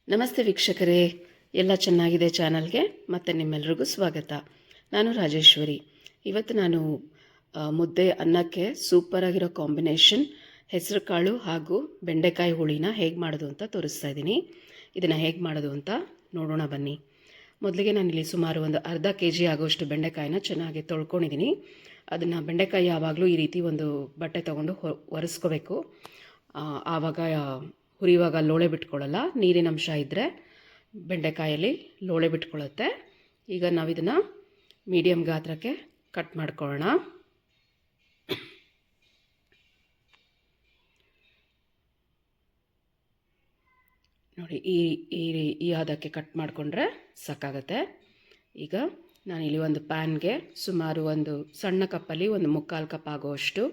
ನಮಸ್ತೆ ವೀಕ್ಷಕರೇ, ಎಲ್ಲ ಚೆನ್ನಾಗಿದೆ ಚಾನಲ್ಗೆ ಮತ್ತು ನಿಮ್ಮೆಲ್ಲರಿಗೂ ಸ್ವಾಗತ. ನಾನು ರಾಜೇಶ್ವರಿ. ಇವತ್ತು ನಾನು ಮುದ್ದೆ ಅನ್ನಕ್ಕೆ ಸೂಪರಾಗಿರೋ ಕಾಂಬಿನೇಷನ್ ಹೆಸರು ಕಾಳು ಹಾಗೂ ಬೆಂಡೆಕಾಯಿ ಹುಳಿನ ಹೇಗೆ ಮಾಡೋದು ಅಂತ ತೋರಿಸ್ತಾ ಇದ್ದೀನಿ. ಇದನ್ನು ಹೇಗೆ ಮಾಡೋದು ಅಂತ ನೋಡೋಣ ಬನ್ನಿ. ಮೊದಲಿಗೆ ನಾನಿಲ್ಲಿ ಸುಮಾರು ಒಂದು ಅರ್ಧ kg ಆಗೋಷ್ಟು ಬೆಂಡೆಕಾಯಿನ ಚೆನ್ನಾಗಿ ತೊಳ್ಕೊಂಡಿದ್ದೀನಿ. ಅದನ್ನು ಬೆಂಡೆಕಾಯಿ ಯಾವಾಗಲೂ ಈ ರೀತಿ ಒಂದು ಬಟ್ಟೆ ತೊಗೊಂಡು ಒರೆಸ್ಕೋಬೇಕು. ಆವಾಗ ಹುರಿಯುವಾಗ ಲೋಳೆ ಬಿಟ್ಕೊಳ್ಳಲ್ಲ. ನೀರಿನ ಅಂಶ ಇದ್ದರೆ ಬೆಂಡೆಕಾಯಲ್ಲಿ ಲೋಳೆ ಬಿಟ್ಕೊಳ್ಳುತ್ತೆ. ಈಗ ನಾವು ಇದನ್ನು ಮೀಡಿಯಮ್ ಗಾತ್ರಕ್ಕೆ ಕಟ್ ಮಾಡ್ಕೊಳ್ಳೋಣ. ನೋಡಿ, ಈ ಹದಕ್ಕೆ ಕಟ್ ಮಾಡಿಕೊಂಡ್ರೆ ಸಾಕಾಗತ್ತೆ. ಈಗ ನಾನಿಲ್ಲಿ ಒಂದು ಪ್ಯಾನ್ಗೆ ಸುಮಾರು ಒಂದು ಸಣ್ಣ ಕಪ್ಪಲ್ಲಿ ಒಂದು 3/4 ಕಪ್ ಆಗುವಷ್ಟು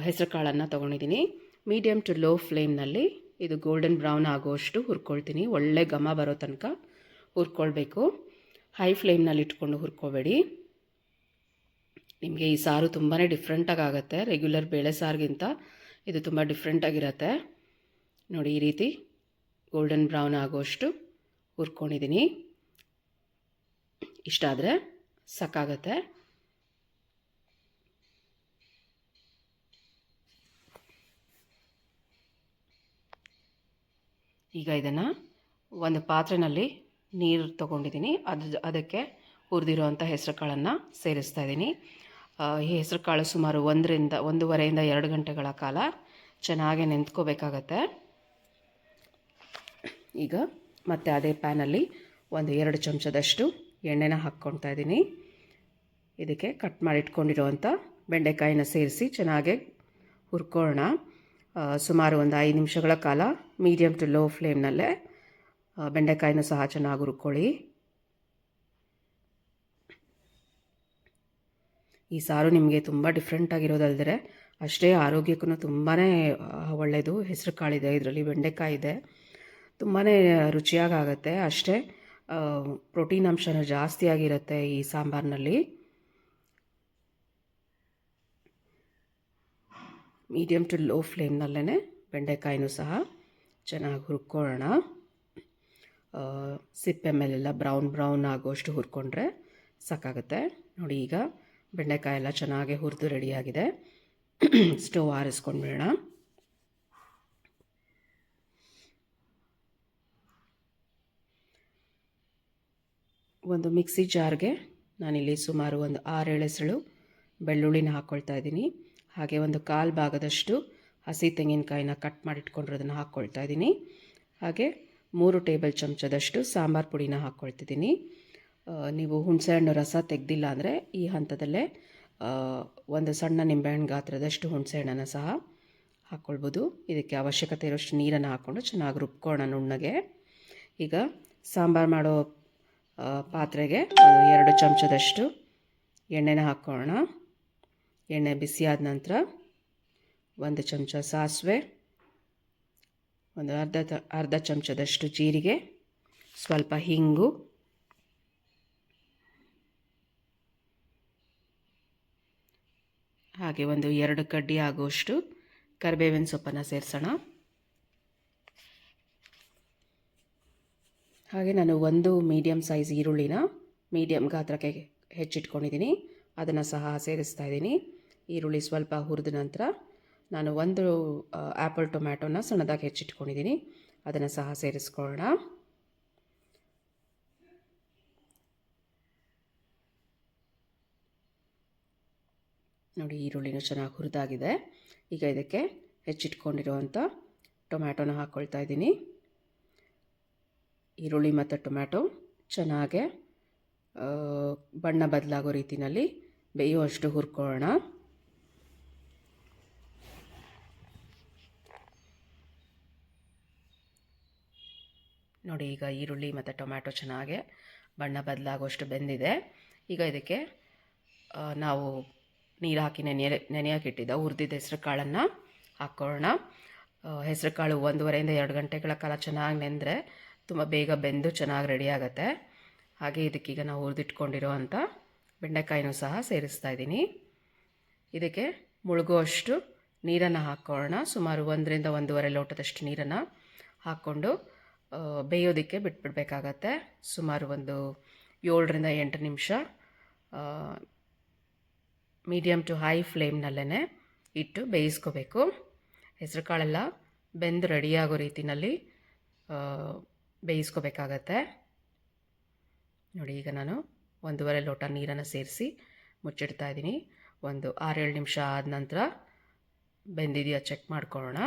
ಹೆಸರು ಕಾಳನ್ನು ತೊಗೊಂಡಿದ್ದೀನಿ. ಮೀಡಿಯಮ್ ಟು ಲೋ ಫ್ಲೇಮ್ನಲ್ಲಿ ಇದು ಗೋಲ್ಡನ್ ಬ್ರೌನ್ ಆಗೋಷ್ಟು ಹುರ್ಕೊಳ್ತೀನಿ. ಒಳ್ಳೆ ಘಮ ಬರೋ ತನಕ ಹುರ್ಕೊಳ್ಬೇಕು. ಹೈ ಫ್ಲೇಮ್ನಲ್ಲಿ ಇಟ್ಕೊಂಡು ಹುರ್ಕೋಬೇಡಿ. ನಿಮಗೆ ಈ ಸಾರು ತುಂಬಾ ಡಿಫ್ರೆಂಟಾಗಿ ಆಗುತ್ತೆ. ರೆಗ್ಯುಲರ್ ಬೇಳೆ ಸಾರಿಗಿಂತ ಇದು ತುಂಬ ಡಿಫ್ರೆಂಟಾಗಿರುತ್ತೆ. ನೋಡಿ, ಈ ರೀತಿ ಗೋಲ್ಡನ್ ಬ್ರೌನ್ ಆಗೋಷ್ಟು ಹುರ್ಕೊಂಡಿದ್ದೀನಿ. ಇಷ್ಟ ಆದರೆ ಸಾಕಾಗತ್ತೆ. ಈಗ ಇದನ್ನು ಒಂದು ಪಾತ್ರೆಯಲ್ಲಿ ನೀರು ತೊಗೊಂಡಿದ್ದೀನಿ. ಅದಕ್ಕೆ ಹುರಿದಿರೋವಂಥ ಹೆಸರು ಕಾಳನ್ನು ಸೇರಿಸ್ತಾ ಇದ್ದೀನಿ. ಈ ಹೆಸರು ಕಾಳು ಸುಮಾರು 1.5 2 ಗಂಟೆಗಳ ಕಾಲ ಚೆನ್ನಾಗಿ ನೆಂತ್ಕೋಬೇಕಾಗತ್ತೆ. ಈಗ ಮತ್ತೆ ಅದೇ ಪ್ಯಾನಲ್ಲಿ ಒಂದು 2 ಚಮಚದಷ್ಟು ಎಣ್ಣೆನ ಹಾಕ್ಕೊಳ್ತಾ ಇದ್ದೀನಿ. ಇದಕ್ಕೆ ಕಟ್ ಮಾಡಿ ಇಟ್ಕೊಂಡಿರೋವಂಥ ಬೆಂಡೆಕಾಯಿನ ಸೇರಿಸಿ ಚೆನ್ನಾಗಿ ಹುರ್ಕೊಳ್ಳೋಣ. ಸುಮಾರು ಒಂದು 5 ನಿಮಿಷಗಳ ಕಾಲ ಮೀಡಿಯಮ್ ಟು ಲೋ ಫ್ಲೇಮ್ನಲ್ಲೇ ಬೆಂಡೆಕಾಯಿನೂ ಸಹ ಚೆನ್ನಾಗಿ ಹುರ್ಕೊಳ್ಳಿ. ಈ ಸಾರು ನಿಮಗೆ ತುಂಬ ಡಿಫ್ರೆಂಟಾಗಿರೋದಲ್ದರೆ ಅಷ್ಟೇ ಆರೋಗ್ಯಕ್ಕೂ ತುಂಬಾ ಒಳ್ಳೆಯದು. ಹೆಸರು ಕಾಳಿದೆ, ಇದರಲ್ಲಿ ಬೆಂಡೆಕಾಯಿ ಇದೆ, ತುಂಬಾ ರುಚಿಯಾಗುತ್ತೆ. ಅಷ್ಟೇ ಪ್ರೋಟೀನ್ ಅಂಶನೂ ಜಾಸ್ತಿ ಆಗಿರುತ್ತೆ ಈ ಸಾಂಬಾರಿನಲ್ಲಿ. ಮೀಡಿಯಮ್ ಟು ಲೋ ಫ್ಲೇಮ್ನಲ್ಲೇ ಬೆಂಡೆಕಾಯಿನೂ ಸಹ ಚೆನ್ನಾಗಿ ಹುರ್ಕೊಳ್ಳೋಣ. ಸಿಪ್ಪೆ ಮೇಲೆಲ್ಲ ಬ್ರೌನ್ ಆಗೋಷ್ಟು ಹುರ್ಕೊಂಡ್ರೆ ಸಾಕಾಗುತ್ತೆ. ನೋಡಿ, ಈಗ ಬೆಂಡೆಕಾಯಿ ಎಲ್ಲ ಚೆನ್ನಾಗಿ ಹುರಿದು ರೆಡಿಯಾಗಿದೆ. ಸ್ಟವ್ ಆರಿಸ್ಕೊಂಡ್ಬಿಡೋಣ. ಒಂದು ಮಿಕ್ಸಿ ಜಾರ್ಗೆ ನಾನಿಲ್ಲಿ ಸುಮಾರು ಒಂದು 6-7 ಎಸಳು ಬೆಳ್ಳುಳ್ಳಿನ ಹಾಕ್ಕೊಳ್ತಾ ಇದ್ದೀನಿ. ಹಾಗೆ ಒಂದು 1/4 ಭಾಗದಷ್ಟು ಹಸಿ ತೆಂಗಿನಕಾಯಿನ ಕಟ್ ಮಾಡಿಟ್ಕೊಂಡಿರೋದನ್ನು ಹಾಕ್ಕೊಳ್ತಾ ಇದ್ದೀನಿ. ಹಾಗೆ 3 ಟೇಬಲ್ ಚಮಚದಷ್ಟು ಸಾಂಬಾರು ಪುಡಿನ ಹಾಕ್ಕೊಳ್ತಿದ್ದೀನಿ. ನೀವು ಹುಣಸೆಹಣ್ಣು ರಸ ತೆಗೆದಿಲ್ಲ ಅಂದರೆ ಈ ಹಂತದಲ್ಲೇ ಒಂದು ಸಣ್ಣ ನಿಂಬೆಹಣ್ಣು ಗಾತ್ರದಷ್ಟು ಹುಣಸೆಹಣ್ಣನ್ನು ಸಹ ಹಾಕ್ಕೊಳ್ಬೋದು. ಇದಕ್ಕೆ ಅವಶ್ಯಕತೆ ಇರೋಷ್ಟು ನೀರನ್ನು ಹಾಕ್ಕೊಂಡು ಚೆನ್ನಾಗಿ ರುಬ್ಕೊಳ್ಳೋಣ ನುಣ್ಣಗೆ. ಈಗ ಸಾಂಬಾರು ಮಾಡೋ ಪಾತ್ರೆಗೆ 2 ಚಮಚದಷ್ಟು ಎಣ್ಣೆನ ಹಾಕ್ಕೊಳ್ಳೋಣ. ಎಣ್ಣೆ ಬಿಸಿಯಾದ ನಂತರ 1 ಚಮಚ ಸಾಸಿವೆ, ಒಂದು ಅರ್ಧ ಚಮಚದಷ್ಟು ಜೀರಿಗೆ, ಸ್ವಲ್ಪ ಹಿಂಗು, ಹಾಗೆ ಒಂದು 2 ಕಡ್ಡಿ ಆಗುವಷ್ಟು ಕರಿಬೇವಿನ ಸೊಪ್ಪನ್ನು ಸೇರಿಸೋಣ. ಹಾಗೆ ನಾನು ಒಂದು ಮೀಡಿಯಮ್ ಸೈಜ್ ಈರುಳ್ಳಿನ ಮೀಡಿಯಮ್ ಗಾತ್ರಕ್ಕೆ ಹೆಚ್ಚಿಟ್ಕೊಂಡಿದ್ದೀನಿ. ಅದನ್ನು ಸಹ ಸೇರಿಸ್ತಾ ಇದ್ದೀನಿ. ಈರುಳ್ಳಿ ಸ್ವಲ್ಪ ಹುರಿದ ನಂತರ ನಾನು 1 ಆ್ಯಪಲ್ ಟೊಮ್ಯಾಟೋನ ಸಣ್ಣದಾಗಿ ಹೆಚ್ಚಿಟ್ಕೊಂಡಿದ್ದೀನಿ. ಅದನ್ನು ಸಹ ಸೇರಿಸ್ಕೊಳ್ಳೋಣ. ನೋಡಿ, ಈರುಳ್ಳಿನೂ ಚೆನ್ನಾಗಿ ಹುರಿದಾಗಿದೆ. ಈಗ ಇದಕ್ಕೆ ಹೆಚ್ಚಿಟ್ಕೊಂಡಿರುವಂಥ ಟೊಮ್ಯಾಟೋನ ಹಾಕ್ಕೊಳ್ತಾ ಇದ್ದೀನಿ. ಈರುಳ್ಳಿ ಮತ್ತು ಟೊಮ್ಯಾಟೊ ಚೆನ್ನಾಗೆ ಬಣ್ಣ ಬದಲಾಗೋ ರೀತಿಯಲ್ಲಿ ಬೇಯುವಷ್ಟು ಹುರ್ಕೊಳ್ಳೋಣ. ನೋಡಿ, ಈಗ ಈರುಳ್ಳಿ ಮತ್ತು ಟೊಮ್ಯಾಟೊ ಚೆನ್ನಾಗೆ ಬಣ್ಣ ಬದಲಾಗುವಷ್ಟು ಬೆಂದಿದೆ. ಈಗ ಇದಕ್ಕೆ ನಾವು ನೀರು ಹಾಕಿ ನೆನೆಯೋಕ್ಕಿಟ್ಟಿದ್ದ ಹುರಿದಿದ್ದ ಹೆಸರು ಕಾಳನ್ನು ಹಾಕ್ಕೊಳ್ಳೋಣ. ಹೆಸರು ಕಾಳು 1.5 2 ಗಂಟೆಗಳ ಕಾಲ ಚೆನ್ನಾಗಿ ನೆಂದರೆ ತುಂಬ ಬೇಗ ಬೆಂದು ಚೆನ್ನಾಗಿ ರೆಡಿ ಆಗುತ್ತೆ. ಹಾಗೆ ಇದಕ್ಕೀಗ ನಾವು ಹುರಿದಿಟ್ಕೊಂಡಿರೋ ಅಂಥ ಬೆಂಡೆಕಾಯಿನೂ ಸಹ ಸೇರಿಸ್ತಾ ಇದ್ದೀನಿ. ಇದಕ್ಕೆ ಮುಳುಗುವಷ್ಟು ನೀರನ್ನು ಹಾಕ್ಕೊಳ್ಳೋಣ. ಸುಮಾರು 1 ರಿಂದ 1.5 ಲೋಟದಷ್ಟು ನೀರನ್ನು ಹಾಕ್ಕೊಂಡು ಬೇಯೋದಕ್ಕೆ ಬಿಟ್ಬಿಡ್ಬೇಕಾಗತ್ತೆ. ಸುಮಾರು ಒಂದು 7ರಿಂದ 8 ನಿಮಿಷ ಮೀಡಿಯಮ್ ಟು ಹೈ ಫ್ಲೇಮ್ನಲ್ಲೇ ಇಟ್ಟು ಬೇಯಿಸ್ಕೋಬೇಕು. ಹೆಸರು ಕಾಳೆಲ್ಲ ಬೆಂದು ರೆಡಿಯಾಗೋ ರೀತಿಯಲ್ಲಿ ಬೇಯಿಸ್ಕೋಬೇಕಾಗತ್ತೆ. ನೋಡಿ, ಈಗ ನಾನು 1.5 ಲೋಟ ನೀರನ್ನು ಸೇರಿಸಿ ಮುಚ್ಚಿಡ್ತಾ ಇದ್ದೀನಿ. ಒಂದು 6-7 ನಿಮಿಷ ಆದ ನಂತರ ಬೆಂದಿದೆಯಾ ಚೆಕ್ ಮಾಡ್ಕೊಳ್ಳೋಣ.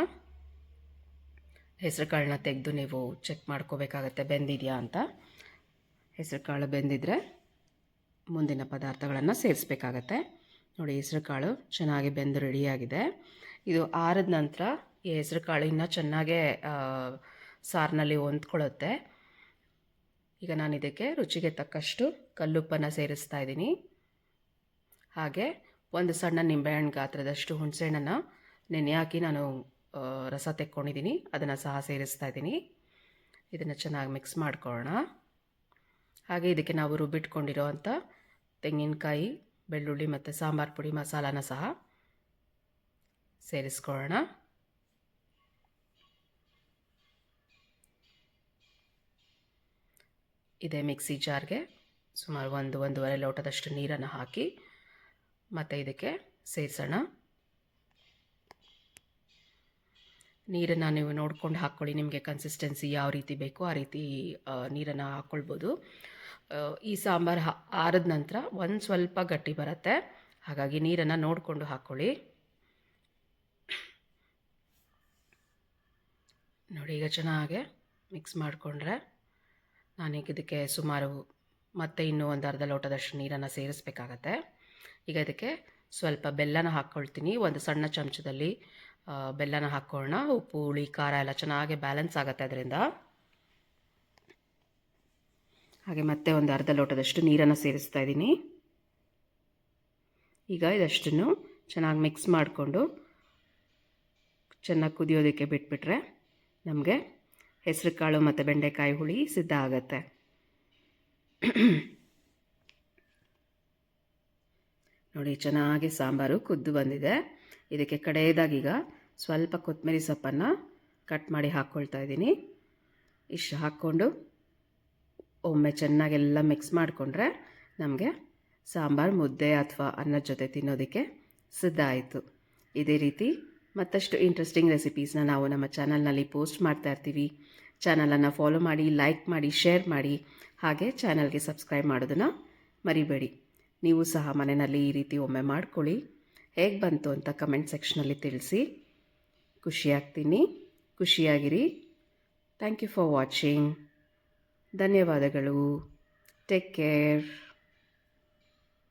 ಹೆಸರು ಕಾಳನ್ನ ತೆಗೆದು ನೀವು ಚೆಕ್ ಮಾಡ್ಕೋಬೇಕಾಗತ್ತೆ ಬೆಂದಿದೆಯಾ ಅಂತ. ಹೆಸರು ಕಾಳು ಬೆಂದಿದ್ರೆ ಮುಂದಿನ ಪದಾರ್ಥಗಳನ್ನು ಸೇರಿಸ್ಬೇಕಾಗತ್ತೆ. ನೋಡಿ, ಹೆಸರು ಕಾಳು ಚೆನ್ನಾಗಿ ಬೆಂದು ರೆಡಿಯಾಗಿದೆ. ಇದು ಆರಿದ ನಂತರ ಈ ಹೆಸರು ಕಾಳು ಇನ್ನೂ ಚೆನ್ನಾಗೇ ಸಾರಿನಲ್ಲಿ ಹೊಂದ್ಕೊಳ್ಳುತ್ತೆ. ಈಗ ನಾನು ಇದಕ್ಕೆ ರುಚಿಗೆ ತಕ್ಕಷ್ಟು ಕಲ್ಲುಪ್ಪನ್ನು ಸೇರಿಸ್ತಾ ಇದ್ದೀನಿ. ಹಾಗೆ ಒಂದು ಸಣ್ಣ ನಿಂಬೆಹಣ್ಣು ಗಾತ್ರದಷ್ಟು ಹುಣಸೆಹಣ್ಣನ್ನು ನೆನೆ ಹಾಕಿ ನಾನು ರಸ ತೆಕ್ಕೊಂಡಿದ್ದೀನಿ, ಅದನ್ನು ಸಹ ಸೇರಿಸ್ತಾ ಇದ್ದೀನಿ. ಇದನ್ನು ಚೆನ್ನಾಗಿ ಮಿಕ್ಸ್ ಮಾಡ್ಕೊಳ್ಳೋಣ. ಹಾಗೆ ಇದಕ್ಕೆ ನಾವು ರುಬ್ಬಿಟ್ಕೊಂಡಿರೋ ಅಂಥ ತೆಂಗಿನಕಾಯಿ, ಬೆಳ್ಳುಳ್ಳಿ ಮತ್ತು ಸಾಂಬಾರು ಪುಡಿ ಮಸಾಲಾನ ಸಹ ಸೇರಿಸ್ಕೊಳ್ಳೋಣ. ಇದೇ ಮಿಕ್ಸಿ ಜಾರ್ಗೆ ಸುಮಾರು 1-1.5 ಲೋಟದಷ್ಟು ನೀರನ್ನು ಹಾಕಿ ಮತ್ತು ಇದಕ್ಕೆ ಸೇರಿಸೋಣ. ನೀರನ್ನು ನೀವು ನೋಡ್ಕೊಂಡು ಹಾಕ್ಕೊಳ್ಳಿ. ನಿಮಗೆ ಕನ್ಸಿಸ್ಟೆನ್ಸಿ ಯಾವ ರೀತಿ ಬೇಕೋ ಆ ರೀತಿ ನೀರನ್ನು ಹಾಕ್ಕೊಳ್ಬೋದು. ಈ ಸಾಂಬಾರು ಆರಿದ ನಂತರ ಒಂದು ಸ್ವಲ್ಪ ಗಟ್ಟಿ ಬರುತ್ತೆ, ಹಾಗಾಗಿ ನೀರನ್ನು ನೋಡಿಕೊಂಡು ಹಾಕ್ಕೊಳ್ಳಿ. ನೋಡಿ, ಈಗ ಚೆನ್ನಾಗೆ ಮಿಕ್ಸ್ ಮಾಡಿಕೊಂಡ್ರೆ ನಾನೀಗ ಇದಕ್ಕೆ ಸುಮಾರು ಮತ್ತೆ ಇನ್ನೂ ಒಂದು ಅರ್ಧ ಲೋಟದಷ್ಟು ನೀರನ್ನು ಸೇರಿಸ್ಬೇಕಾಗತ್ತೆ. ಈಗ ಇದಕ್ಕೆ ಸ್ವಲ್ಪ ಬೆಲ್ಲನ ಹಾಕ್ಕೊಳ್ತೀನಿ. ಒಂದು ಸಣ್ಣ ಚಮಚದಲ್ಲಿ ಬೆಲ್ಲನ ಹಾಕ್ಕೊಳ್ಳೋಣ. ಉಪ್ಪು, ಹುಳಿ, ಖಾರ ಎಲ್ಲ ಚೆನ್ನಾಗಿ ಬ್ಯಾಲೆನ್ಸ್ ಆಗುತ್ತೆ ಅದರಿಂದ. ಹಾಗೆ ಮತ್ತೆ ಒಂದು ಅರ್ಧ ಲೋಟದಷ್ಟು ನೀರನ್ನು ಸೇರಿಸ್ತಾ ಇದ್ದೀನಿ. ಈಗ ಇದಷ್ಟನ್ನು ಚೆನ್ನಾಗಿ ಮಿಕ್ಸ್ ಮಾಡಿಕೊಂಡು ಚೆನ್ನಾಗಿ ಕುದಿಯೋದಕ್ಕೆ ಬಿಟ್ಬಿಟ್ರೆ ನಮಗೆ ಹೆಸರು ಕಾಳು ಮತ್ತು ಬೆಂಡೆಕಾಯಿ ಹುಳಿ ಸಿದ್ಧ ಆಗುತ್ತೆ. ನೋಡಿ, ಚೆನ್ನಾಗಿ ಸಾಂಬಾರು ಕುದ್ದು ಬಂದಿದೆ. ಇದಕ್ಕೆ ಕಡೆಯದಾಗೀಗ ಸ್ವಲ್ಪ ಕೊತ್ತಂಬರಿ ಸೊಪ್ಪನ್ನು ಕಟ್ ಮಾಡಿ ಹಾಕ್ಕೊಳ್ತಾ ಇದ್ದೀನಿ. ಇಷ್ಟು ಹಾಕ್ಕೊಂಡು ಒಮ್ಮೆ ಚೆನ್ನಾಗೆಲ್ಲ ಮಿಕ್ಸ್ ಮಾಡಿಕೊಂಡ್ರೆ ನಮಗೆ ಸಾಂಬಾರು ಮುದ್ದೆ ಅಥವಾ ಅನ್ನದ ಜೊತೆ ತಿನ್ನೋದಕ್ಕೆ ಸಿದ್ಧ ಆಯಿತು. ಇದೇ ರೀತಿ ಮತ್ತಷ್ಟು ಇಂಟ್ರೆಸ್ಟಿಂಗ್ ರೆಸಿಪೀಸ್ನ ನಾವು ನಮ್ಮ ಚಾನಲ್ನಲ್ಲಿ ಪೋಸ್ಟ್ ಮಾಡ್ತಾ ಇರ್ತೀವಿ. ಚಾನಲನ್ನು ಫಾಲೋ ಮಾಡಿ, ಲೈಕ್ ಮಾಡಿ, ಶೇರ್ ಮಾಡಿ, ಹಾಗೆ ಚಾನಲ್ಗೆ ಸಬ್ಸ್ಕ್ರೈಬ್ ಮಾಡೋದನ್ನು ಮರಿಬೇಡಿ. ನೀವು ಸಹ ಮನೆಯಲ್ಲಿ ಈ ರೀತಿ ಒಮ್ಮೆ ಮಾಡ್ಕೊಳ್ಳಿ. ಹೇಗೆ ಬಂತು ಅಂತ ಕಮೆಂಟ್ ಸೆಕ್ಷನಲ್ಲಿ ತಿಳಿಸಿ. ಖುಷಿಯಾಗ್ತೀನಿ. ಖುಷಿಯಾಗಿರಿ. Thank you for watching. ಧನ್ಯವಾದಗಳು. Take care.